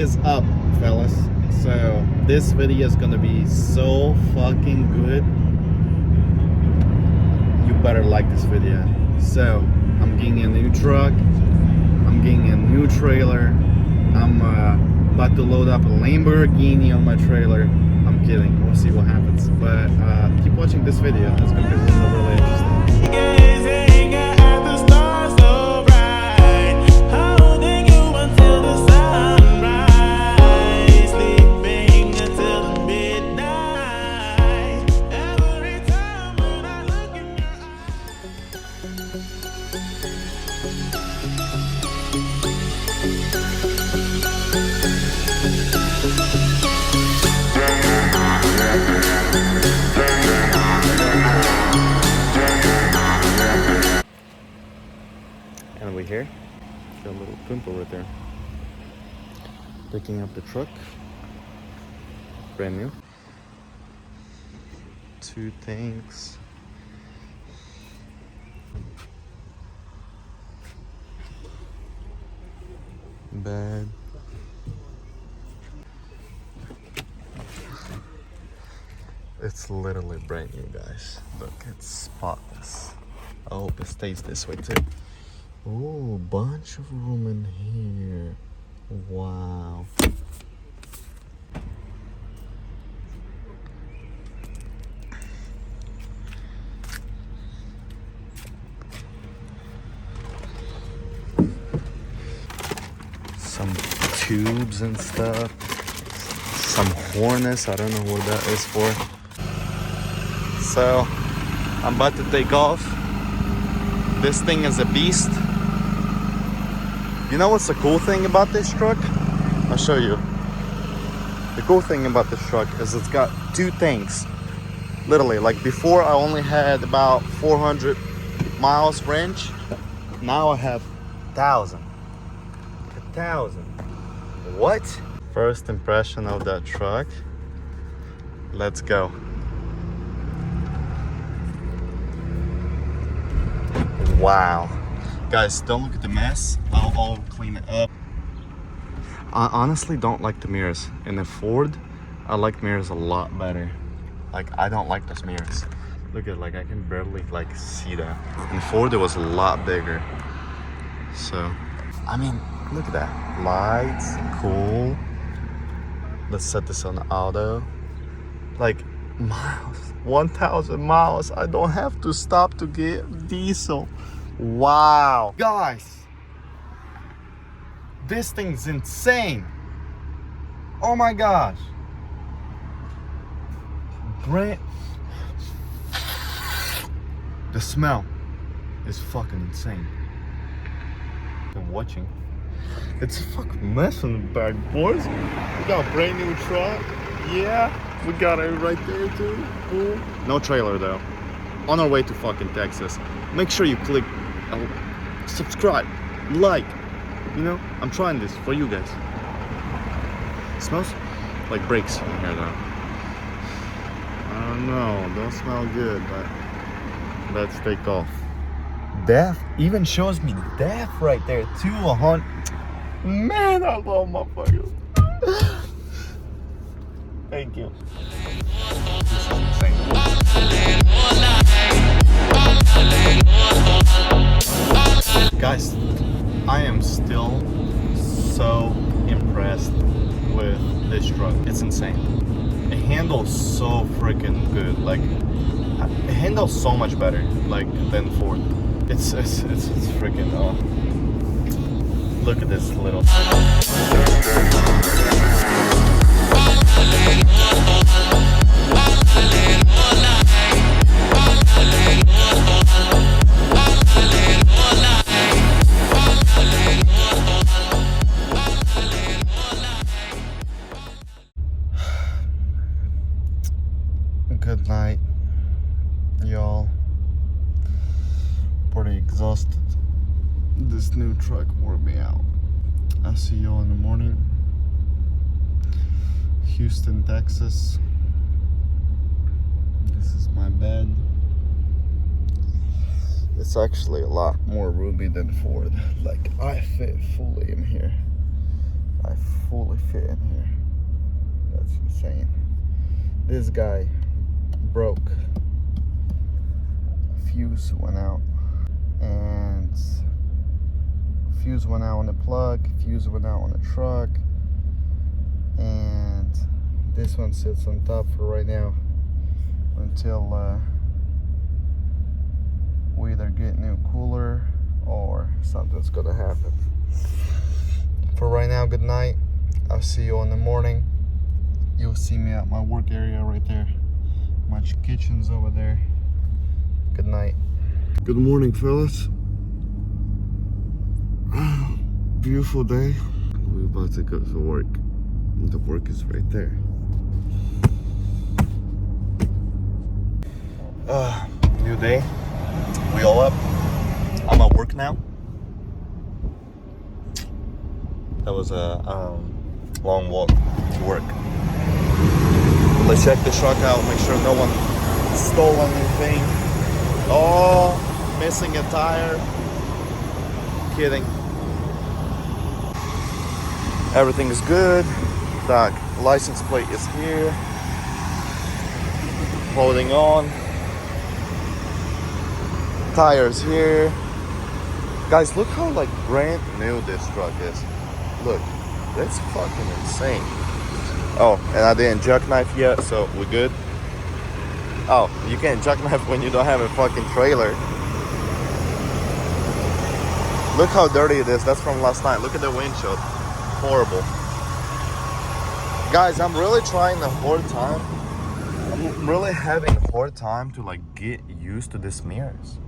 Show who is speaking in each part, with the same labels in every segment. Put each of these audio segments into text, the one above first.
Speaker 1: is up, fellas. So this video is gonna be so fucking good. You better like this video. So I'm getting a new truck, I'm getting a new trailer, I'm about to load up a Lamborghini on my trailer. I'm kidding, we'll see what happens, but keep watching this video. It's gonna be really interesting. And we're here. Got a little pimple right there. Picking up the truck. Brand new. 2 tanks. Bed. It's literally brand new, guys. Look, it's spotless. I hope it stays this way too. Oh, bunch of room in here. Wow. Some tubes and stuff. Some harness. I don't know what that is for. So, I'm about to take off. This thing is a beast. You know what's the cool thing about this truck? I'll show you. The cool thing about this truck is it's got 2 tanks. Literally, like before I only had about 400 miles range. Now I have 1,000. 1,000. What? First impression of that truck. Let's go. Wow. Guys, don't look at the mess. I'll clean it up. I honestly don't like the mirrors. In the Ford, I like mirrors a lot better. Like, I don't like those mirrors. Look at, like, I can barely, like, see that. In the Ford, it was a lot bigger. So, I mean, look at that. Lights, cool. Let's set this on auto. Like, miles. 1,000 miles. I don't have to stop to get diesel. Wow. Guys, this thing's insane. Oh my gosh. The smell is fucking insane. I'm watching. It's a fucking mess in the back, boys. We got a brand new truck. Yeah, we got it right there too. Cool. No trailer though. On our way to fucking Texas. Make sure you click subscribe, like. You know, I'm trying this for you guys. It smells like brakes in here though. I don't know, don't smell good, but let's take off. Death even shows me death right there too. 100. Man, I love my fuckers. Thank you. This is insane. Guys, I am still so impressed with this truck. It's insane. It handles so freaking good. Like, it handles so much better, like, than Ford. It's freaking. Look at this little. Good night, y'all. Pretty exhausted. This new truck wore me out. I'll see y'all in the morning. Houston, Texas. This is my bed. It's actually a lot more roomy than Ford. Like, I fit fully in here. I
Speaker 2: fully fit in here. That's insane. This guy broke. Fuse went out, and fuse went out on the plug, fuse went out on the truck, and this one sits on top for right now until we either get new cooler or something's gonna happen. For right now, good night. I'll see you in the morning. You'll see me at my work area right there. My kitchen's over there. Good night. Good morning, fellas. Beautiful day. We're about to go to work. The work is right there. New day. We all up. I'm at work now. That was a long walk to work. Let's check the truck out, make sure no one stole anything. Oh, missing a tire. Kidding. Everything is good. The license plate is here. Holding on. Tires here. Guys, look how like brand new this truck is. Look, that's fucking insane. Oh, and I didn't jackknife yet, so we're good. Oh, you can't jackknife when you don't have a fucking trailer. Look how dirty it is. That's from last night. Look at the windshield. Horrible. Guys, I'm really trying a hard time. I'm really having a hard time to like get used to these mirrors.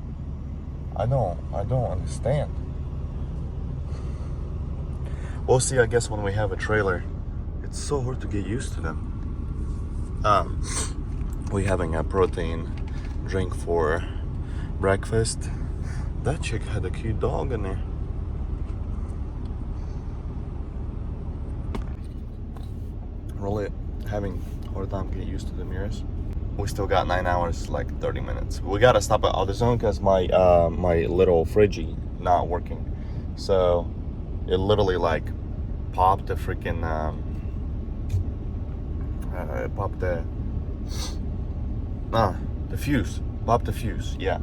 Speaker 2: I don't understand. We'll see, I guess, when we have a trailer. It's so hard to get used to them. We're having a protein drink for breakfast. That chick had a cute dog in there. Really having a hard time getting used to the mirrors. We still got 9 hours, like 30 minutes. We gotta stop at AutoZone because my little fridgey not working. So it literally like popped the freaking popped the fuse. Popped the fuse, yeah.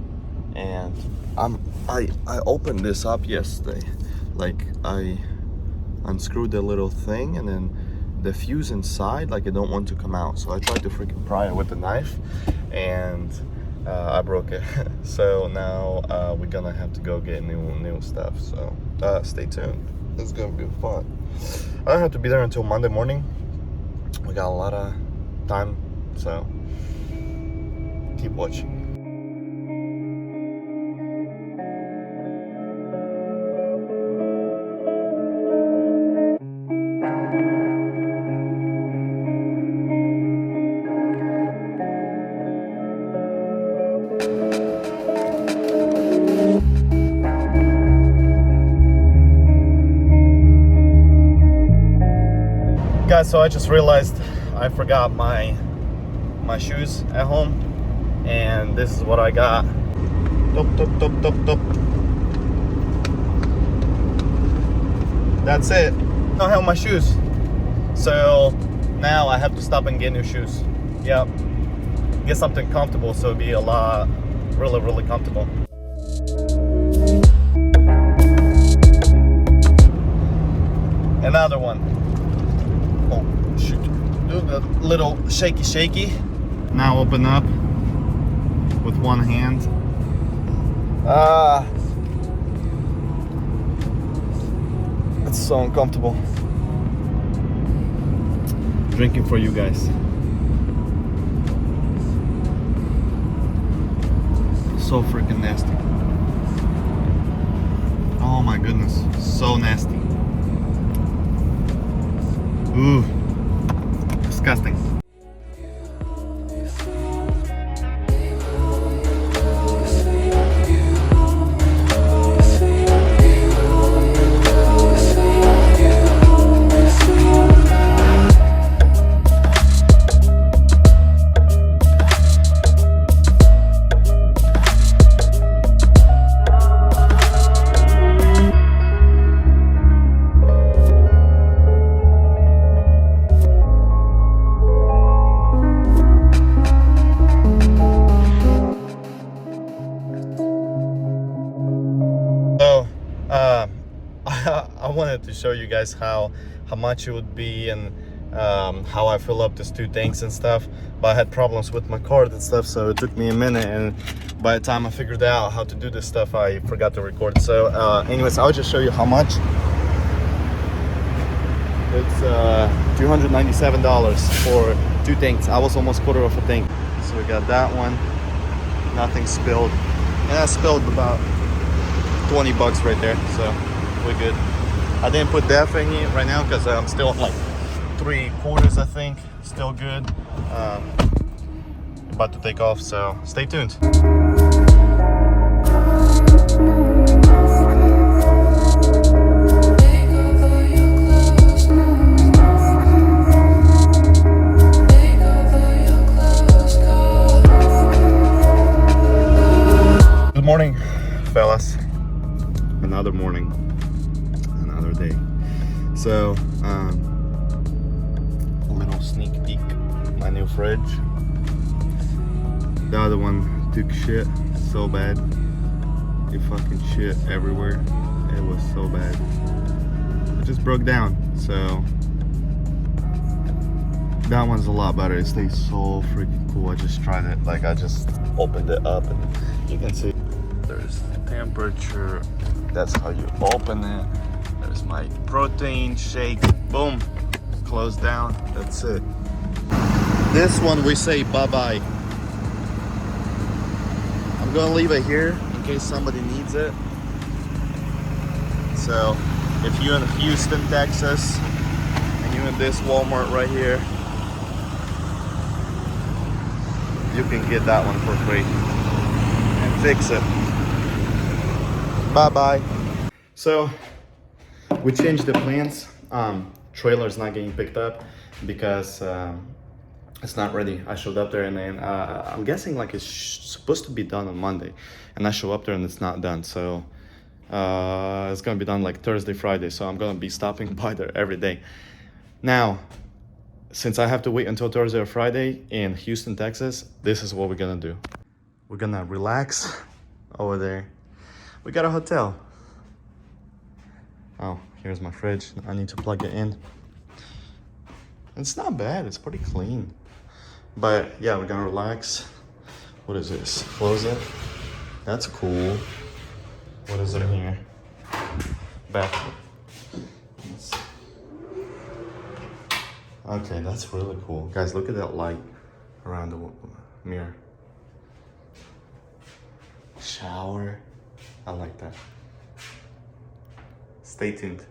Speaker 2: And I opened this up yesterday. Like I unscrewed the little thing, and then the fuse inside, like, I don't want to come out. So I tried to freaking pry it with the knife, and I broke it. So now we're gonna have to go get new stuff. So stay tuned. It's gonna be fun. I don't have to be there until Monday morning. We got a lot of time, so keep watching. Guys, so I just realized I forgot my shoes at home, and this is what I got. That's it. I don't have my shoes, so now I have to stop and get new shoes. Yep, get something comfortable, so it'll be a lot really comfortable. Another one. Oh shoot, do the little shaky. Now open up with one hand. It's so uncomfortable. Drinking for you guys. So freaking nasty. Oh my goodness, so nasty. Ooh, disgusting.
Speaker 1: wanted to show you guys how much it would be and how I fill up these 2 tanks and stuff, but I had problems with my card and stuff, so it took me a minute, and by the time I figured out how to do this stuff, I forgot to record. So anyways, I'll just show you how much. It's $297 for 2 tanks. I was almost quarter of a tank. So we got that one, nothing spilled, and I spilled about 20 bucks right there, so we're good. I didn't put that thingy right now because I'm still on like 3/4, I think. Still good. About to take off, so stay tuned. Good morning, fellas. Another morning, another day. So, a little sneak peek. My new fridge. The other one took shit so bad. It fucking shit everywhere. It was so bad. It just broke down. So that one's a lot better. It stays so freaking cool. I just tried it. Like I just opened it up and you can see there's temperature. That's how you open it. There's my protein shake. Boom. Close down. That's it. This one we say bye-bye. I'm gonna leave it here in case somebody needs it. So if you're in Houston, Texas, and you're in this Walmart right here, you can get that one for free and fix it. Bye-bye. So we changed the plans. Trailer's not getting picked up because it's not ready. I showed up there and then I'm guessing like it's supposed to be done on Monday, and I show up there and it's not done. So it's gonna be done like Thursday, Friday. So I'm gonna be stopping by there every day. Now, since I have to wait until Thursday or Friday in Houston, Texas, this is what we're gonna do. We're gonna relax over there. We got a hotel. Oh, here's my fridge. I need to plug it in. It's not bad, it's pretty clean. But yeah, we're gonna relax. What is this? Close it. That's cool. What is it here? Bathroom. Okay, that's really cool. Guys, look at that light around the mirror. Shower. I like that. Stay tuned.